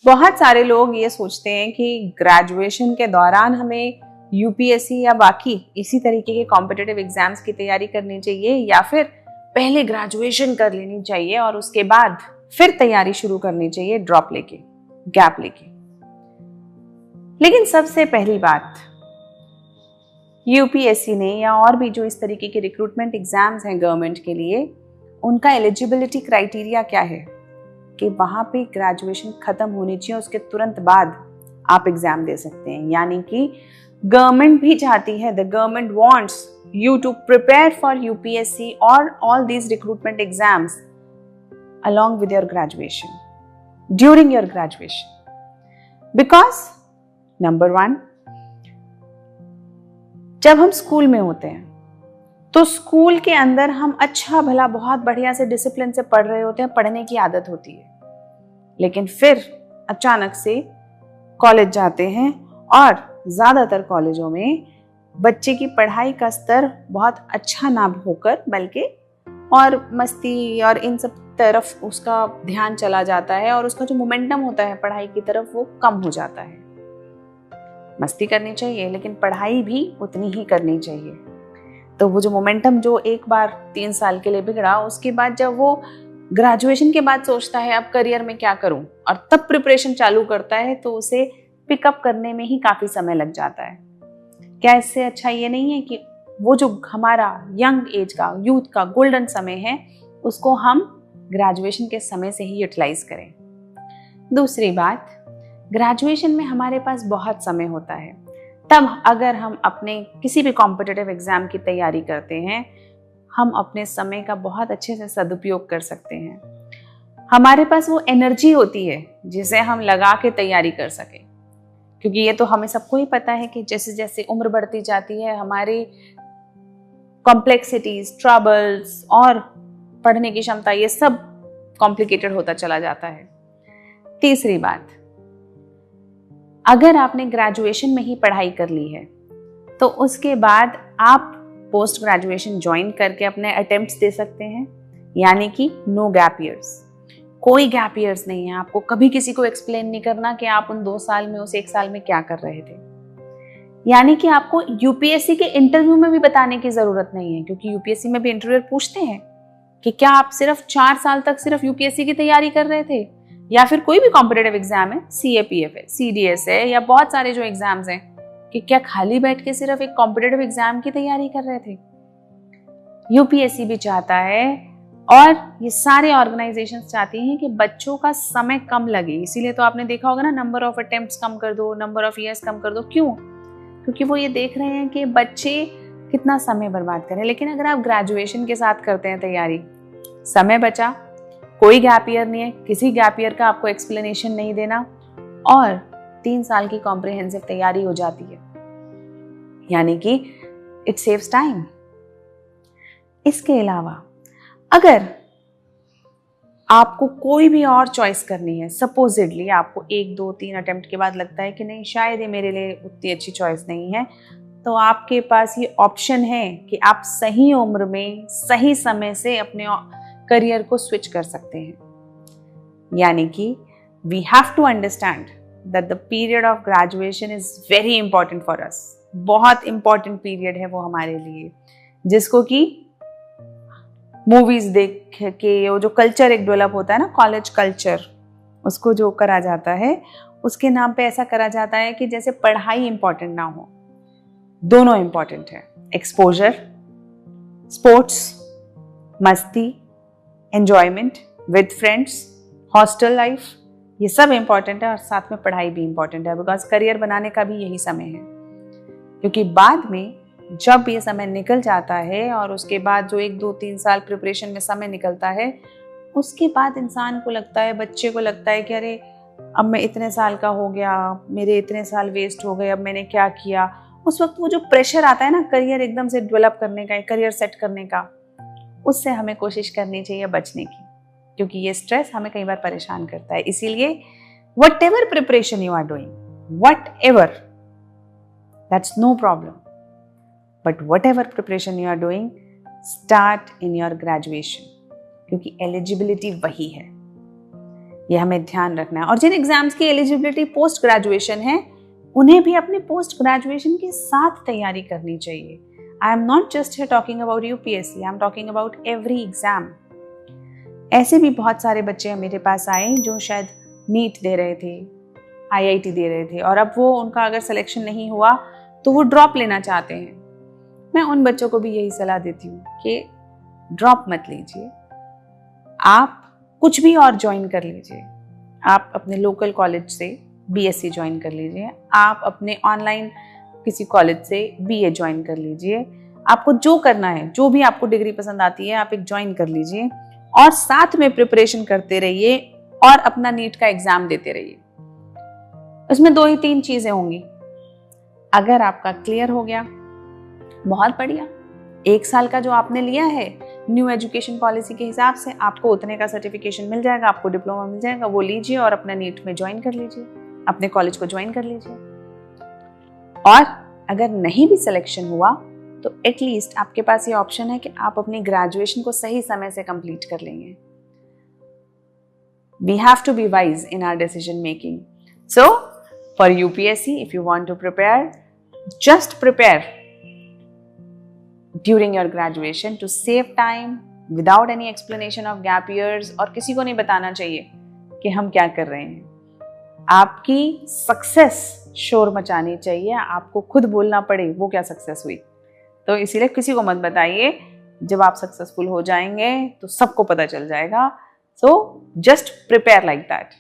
बहुत सारे लोग ये सोचते हैं कि ग्रेजुएशन के दौरान हमें यूपीएससी या बाकी इसी तरीके के कॉम्पिटिटिव एग्जाम्स की तैयारी करनी चाहिए या फिर पहले ग्रेजुएशन कर लेनी चाहिए और उसके बाद फिर तैयारी शुरू करनी चाहिए ड्रॉप लेके, गैप लेके। लेकिन सबसे पहली बात, यूपीएससी ने या और भी जो इस तरीके के रिक्रूटमेंट एग्जाम्स हैं गवर्नमेंट के लिए, उनका एलिजिबिलिटी क्राइटेरिया क्या है कि वहां पे ग्रेजुएशन खत्म होनी चाहिए, उसके तुरंत बाद आप एग्जाम दे सकते हैं। यानी कि गवर्नमेंट भी चाहती है, the government wants you to prepare for UPSC or all these recruitment exams along with your graduation, during your graduation. Because number one, जब हम स्कूल में होते हैं तो स्कूल के अंदर हम अच्छा भला बहुत बढ़िया से डिसिप्लिन से पढ़ रहे होते हैं, पढ़ने की आदत होती है। लेकिन फिर अचानक से कॉलेज जाते हैं और ज्यादातर कॉलेजों में बच्चे की पढ़ाई का स्तर बहुत अच्छा ना होकर बल्कि और मस्ती और इन सब तरफ उसका ध्यान चला जाता है और उसका जो मोमेंटम होता है पढ़ाई की तरफ वो कम हो जाता है। मस्ती करनी चाहिए लेकिन पढ़ाई भी उतनी ही करनी चाहिए। तो वो जो मोमेंटम जो एक बार 3 साल के लिए बिगड़ा, उसके बाद जब वो ग्रेजुएशन के बाद सोचता है अब करियर में क्या करूं और तब प्रिपरेशन चालू करता है तो उसे पिकअप करने में ही काफी समय लग जाता है। क्या इससे अच्छा ये नहीं है कि वो जो हमारा यंग एज का, यूथ का गोल्डन समय है उसको हम ग्रेजुएशन के समय से ही यूटिलाइज करें। दूसरी बात, ग्रेजुएशन में हमारे पास बहुत समय होता है, तब अगर हम अपने किसी भी कॉम्पिटिटिव एग्जाम की तैयारी करते हैं हम अपने समय का बहुत अच्छे से सदुपयोग कर सकते हैं। हमारे पास वो एनर्जी होती है जिसे हम लगा के तैयारी कर सकें, क्योंकि ये तो हमें सबको ही पता है कि जैसे जैसे उम्र बढ़ती जाती है हमारी कॉम्प्लेक्सिटीज, ट्रबल्स और पढ़ने की क्षमता ये सब कॉम्प्लिकेटेड होता चला जाता है। तीसरी बात, अगर आपने ग्रेजुएशन में ही पढ़ाई कर ली है तो उसके बाद आप पोस्ट ग्रेजुएशन ज्वाइन करके अपने अटेम्प्ट्स दे सकते हैं, यानी कि नो गैप ईयर्स। कोई गैप ईयर्स नहीं है। आपको कभी किसी को एक्सप्लेन नहीं करना कि आप उन 2 साल में, उस 1 साल में क्या कर रहे थे। यानी कि आपको यूपीएससी के इंटरव्यू में भी बताने की जरूरत नहीं है, क्योंकि यूपीएससी में भी इंटरव्यूअर पूछते हैं कि क्या आप सिर्फ 4 साल तक सिर्फ यूपीएससी की तैयारी कर रहे थे या फिर कोई भी कॉम्पिटिटिव एग्जाम है, सीएपीएफ है, सीडीएस है या बहुत सारे जो एग्जाम्स हैं, कि क्या खाली बैठ के सिर्फ एक कॉम्पिटिटिव एग्जाम की तैयारी कर रहे थे। यूपीएससी भी चाहता है और ये सारे ऑर्गेनाइजेशंस चाहती हैं कि बच्चों का समय कम लगे। इसीलिए तो आपने देखा होगा ना, नंबर ऑफ अटेम्प्ट्स कम कर दो, नंबर ऑफ ईयर्स कम कर दो। क्यों? क्योंकि वो ये देख रहे हैं कि बच्चे कितना समय बर्बाद करें। लेकिन अगर आप ग्रेजुएशन के साथ करते हैं तैयारी, समय बचा, कोई गैप ईयर नहीं है, किसी गैप ईयर का आपको एक्सप्लेनेशन नहीं देना और 3 साल की कॉम्प्रिहेंसिव तैयारी हो जाती है, यानी कि इट सेव्स टाइम। इसके अलावा अगर आपको कोई भी और चॉइस करनी है, सपोजिडली आपको 1, 2, 3 अटेम्प्ट के बाद लगता है कि नहीं शायद ये मेरे लिए उतनी अच्छी चॉइस नहीं है, तो आपके पास ये ऑप्शन है कि आप सही उम्र में सही समय से अपने करियर को स्विच कर सकते हैं। यानी कि we have to understand that the period of graduation is very important for us. बहुत इंपॉर्टेंट पीरियड है वो हमारे लिए, जिसको कि मूवीज देख के वो जो कल्चर एक डेवलप होता है ना, कॉलेज कल्चर, उसको जो करा जाता है उसके नाम पे ऐसा करा जाता है कि जैसे पढ़ाई इंपॉर्टेंट ना हो, दोनों इंपॉर्टेंट है। एक्सपोजर, स्पोर्ट्स, मस्ती, enjoyment with friends, hostel life, ये सब इंपॉर्टेंट है और साथ में पढ़ाई भी इंपॉर्टेंट है, बिकॉज करियर बनाने का भी यही समय है। क्योंकि बाद में जब ये समय निकल जाता है और उसके बाद जो 1, 2, 3 साल प्रिपरेशन में समय निकलता है, उसके बाद इंसान को लगता है, बच्चे को लगता है कि अरे अब मैं इतने साल का हो गया, मेरे इतने साल वेस्ट हो गए, अब मैंने क्या किया। उस वक्त वो जो प्रेशर आता है ना करियर एकदम से डेवलप करने का, करियर सेट करने का, उससे हमें कोशिश करनी चाहिए बचने की, क्योंकि ये स्ट्रेस हमें कई बार परेशान करता है। इसीलिए whatever preparation you are doing, whatever, that's no problem. But whatever preparation you are doing, start in your graduation, क्योंकि eligibility वही है। ये हमें ध्यान रखना है। और जिन एग्जाम्स की एलिजिबिलिटी पोस्ट ग्रेजुएशन है, उन्हें भी अपने पोस्ट ग्रेजुएशन के साथ तैयारी करनी चाहिए। I am not just here talking about UPSC, I am talking about every exam. ऐसे भी बहुत सारे बच्चे मेरे पास आए जो शायद नीट दे रहे थे, आईआईटी दे रहे थे, और अब वो उनका अगर सिलेक्शन नहीं हुआ तो वो ड्रॉप लेना चाहते हैं। मैं उन बच्चों को भी यही सलाह देती हूँ कि ड्रॉप मत लीजिए, आप कुछ भी और ज्वाइन कर लीजिए। आप अपने लोकल कॉलेज से बीएससी ज्वाइन कर लीजिए, आप अपने ऑनलाइन किसी कॉलेज से बीए ज्वाइन कर लीजिए। आपको जो करना है, जो भी आपको डिग्री पसंद आती है, आप एक ज्वाइन कर लीजिए और साथ में प्रिपरेशन करते रहिए और अपना नीट का एग्जाम देते रहिए। उसमें 2 ही 3 चीजें होंगी। अगर आपका क्लियर हो गया, बहुत बढ़िया, 1 साल का जो आपने लिया है न्यू एजुकेशन पॉलिसी के हिसाब से आपको उतने का सर्टिफिकेशन मिल जाएगा, आपको डिप्लोमा मिल जाएगा, वो लीजिए और अपना नीट में ज्वाइन कर लीजिए, अपने कॉलेज को ज्वाइन कर लीजिए। और अगर नहीं भी सिलेक्शन हुआ तो एटलीस्ट आपके पास ये ऑप्शन है कि आप अपनी ग्रेजुएशन को सही समय से कंप्लीट कर लेंगे। We have to be wise in our decision making. So, for UPSC, if you want to prepare, just prepare during your graduation to save time without any explanation of gap years, और किसी को नहीं बताना चाहिए कि हम क्या कर रहे हैं। आपकी सक्सेस शोर मचानी चाहिए, आपको खुद बोलना पड़े वो क्या सक्सेस हुई। तो इसीलिए किसी को मत बताइए, जब आप सक्सेसफुल हो जाएंगे तो सबको पता चल जाएगा। So just prepare like that.